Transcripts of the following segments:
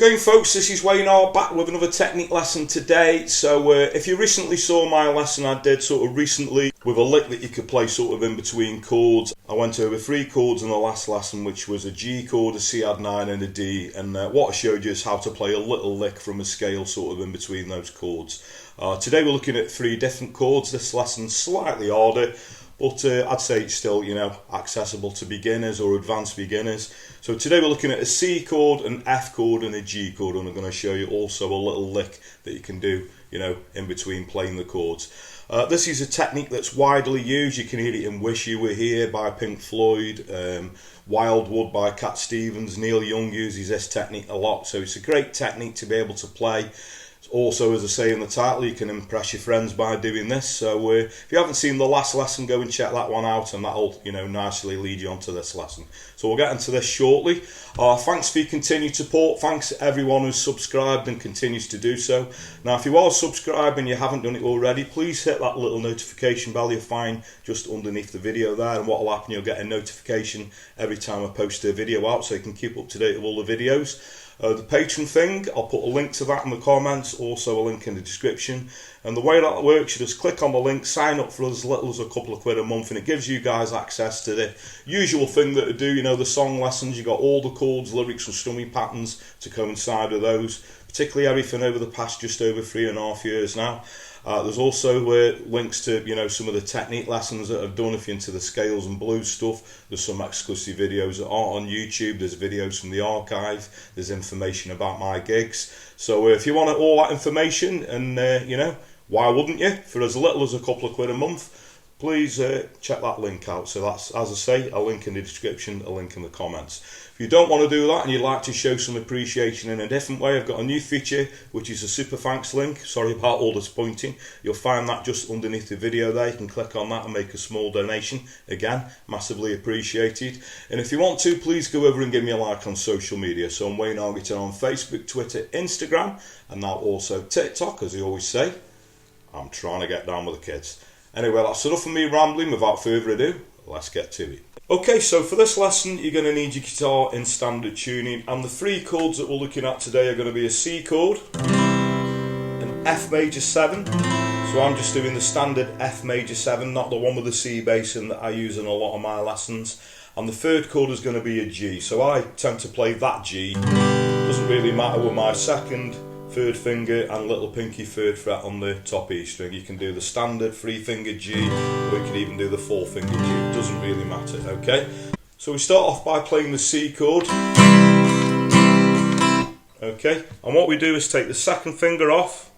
going, folks? This is Wayne R back with another technique lesson today. So if you recently saw my lesson I did sort of recently with a lick that you could play sort of in between chords, I went over 3 chords in the last lesson, which was a G chord, a C add 9 and a D, and what I showed you is how to play a little lick from a scale sort of in between those chords. Today we're looking at 3 different chords. This lesson's slightly harder, but I'd say it's still, you know, accessible to beginners or advanced beginners. So today we're looking at a C chord, an F chord and a G chord, and I'm going to show you also a little lick that you can do, you know, in between playing the chords. This is a technique that's widely used. You can hear it in Wish You Were Here by Pink Floyd, Wildwood by Cat Stevens. Neil Young uses this technique a lot, so it's a great technique to be able to play. Also, as I say in the title, you can impress your friends by doing this. So if you haven't seen the last lesson, go and check that one out, and that'll, you know, nicely lead you on to this lesson. So we'll get into this shortly. Thanks for your continued support. Thanks to everyone who's subscribed and continues to do so. Now, if you are subscribed and you haven't done it already, please hit that little notification bell you'll find just underneath the video there, and what will happen, you'll get a notification every time I post a video out, so you can keep up to date with all the videos. The Patreon thing, I'll put a link to that in the comments, also a link in the description. And the way that works, you just click on the link, sign up for as little as a couple of quid a month, and it gives you guys access to the usual thing that I do, you know, the song lessons. You got all the chords, lyrics and strumming patterns to coincide with those, particularly everything over the past just over 3.5 years now. There's also links to, you know, some of the technique lessons that I've done. If you're into the scales and blues stuff, there's some exclusive videos that aren't on YouTube. There's videos from the archive. There's information about my gigs. So if you want all that information, and you know, why wouldn't you? For as little as a couple of quid a month, please check that link out. So that's, as I say, a link in the description, a link in the comments. If you don't want to do that and you'd like to show some appreciation in a different way, I've got a new feature, which is a super thanks link. Sorry about all this pointing. You'll find that just underneath the video there. You can click on that and make a small donation. Again, massively appreciated. And if you want to, please go over and give me a like on social media. So I'm Wayne R Guitar on Facebook, Twitter, Instagram, and now also TikTok, as I always say. I'm trying to get down with the kids. Anyway, that's enough of me rambling. Without further ado, let's get to it. Okay, so for this lesson, you're going to need your guitar in standard tuning, and the 3 chords that we're looking at today are going to be a C chord, an F major 7, so I'm just doing the standard F major 7, not the one with the C bass in that I use in a lot of my lessons, and the 3rd chord is going to be a G, so I tend to play that G. Doesn't really matter with my 2nd, 3rd finger and little pinky 3rd fret on the top E string. You can do the standard 3-finger G, or you can even do the 4-finger G. It doesn't really matter, okay? So we start off by playing the C chord. Okay, and what we do is take the 2nd finger off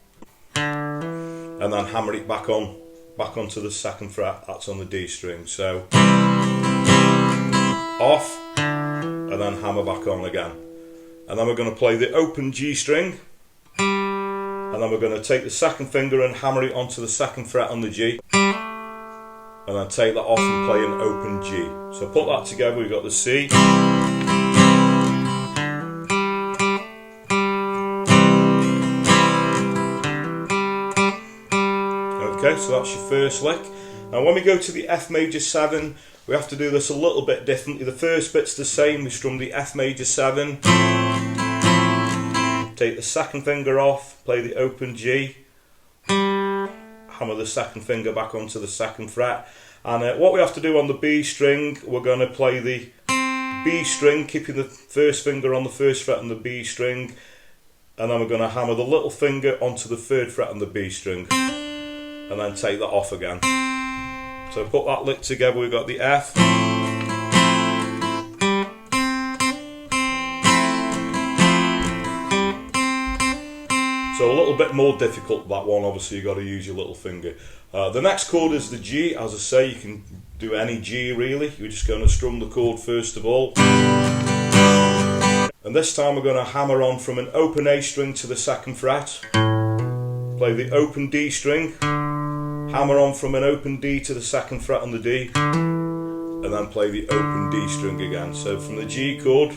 and then hammer it back onto the 2nd fret. That's on the D string. So off and then hammer back on again. And then we're going to play the open G string. And then we're going to take the 2nd finger and hammer it onto the 2nd fret on the G, and then take that off and play an open G. So put that together, we've got the C, okay, so that's your first lick. Now when we go to the F major 7, we have to do this a little bit differently. The first bit's the same. We strum the F major 7, take the 2nd finger off, play the open G, hammer the 2nd finger back onto the 2nd fret, and what we have to do on the B string, we're going to play the B string, keeping the 1st finger on the 1st fret on the B string, and then we're going to hammer the little finger onto the 3rd fret on the B string, and then take that off again. So put that lick together, we've got the F, so a little bit more difficult, that one, obviously you've got to use your little finger. The next chord is the G. As I say, you can do any G really. You're just going to strum the chord first of all. And this time we're going to hammer on from an open A string to the 2nd fret. Play the open D string. Hammer on from an open D to the 2nd fret on the D. And then play the open D string again. So from the G chord.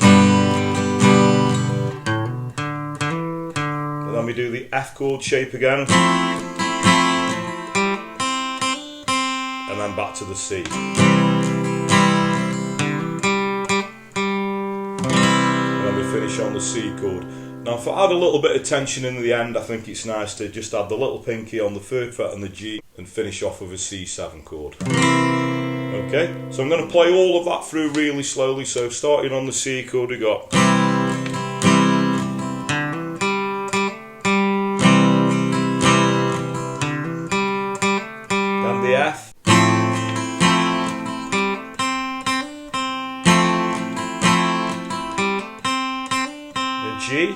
And then we do the F chord shape again, and then back to the C. And then we finish on the C chord. Now if I add a little bit of tension in the end, I think it's nice to just add the little pinky on the 3rd fret and the G and finish off with a C7 chord. Okay, so I'm going to play all of that through really slowly. So starting on the C chord, we got then the F, the G,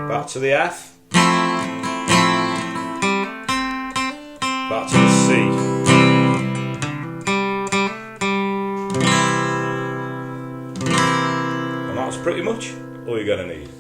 back to the F, back to the C, and that's pretty much all you're going to need.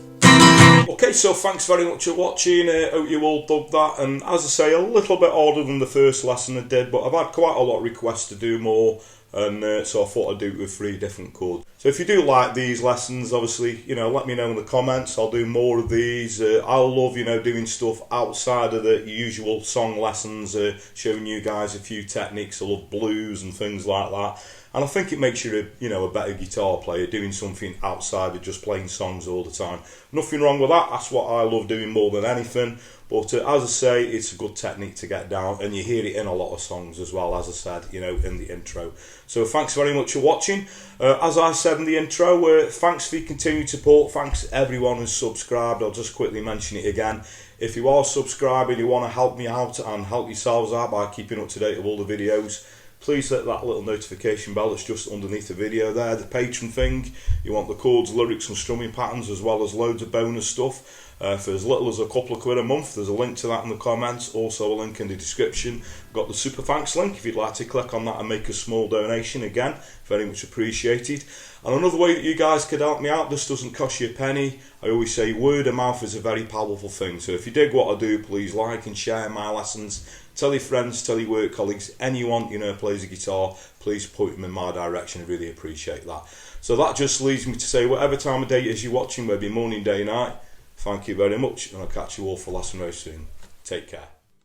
Okay, so thanks very much for watching. Hope you all dug that, and as I say, a little bit harder than the first lesson I did, but I've had quite a lot of requests to do more, and so I thought I'd do it with 3 different chords. So if you do like these lessons, obviously, you know, let me know in the comments. I'll do more of these. I love, you know, doing stuff outside of the usual song lessons, showing you guys a few techniques. I love blues and things like that. And I think it makes you a better guitar player, doing something outside of just playing songs all the time. Nothing wrong with that. That's what I love doing more than anything. But as I say, it's a good technique to get down, and you hear it in a lot of songs as well, as I said, you know, in the intro. So thanks very much for watching. As I said in the intro, thanks for your continued support. Thanks everyone who's subscribed. I'll just quickly mention it again. If you are subscribing, you want to help me out and help yourselves out by keeping up to date with all the videos, please hit that little notification bell that's just underneath the video there, the patron thing. You want the chords, lyrics and strumming patterns, as well as loads of bonus stuff. For as little as a couple of quid a month, there's a link to that in the comments, also a link in the description. Got the super thanks link if you'd like to click on that and make a small donation. Again, very much appreciated. And another way that you guys could help me out, this doesn't cost you a penny. I always say word of mouth is a very powerful thing, so if you dig what I do, please like and share my lessons. Tell your friends, tell your work colleagues, anyone you know plays a guitar, please point them in my direction. I really appreciate that. So that just leaves me to say, whatever time of day it is you're watching, whether morning, day, night, thank you very much, and I'll catch you all for a lesson very soon. Take care.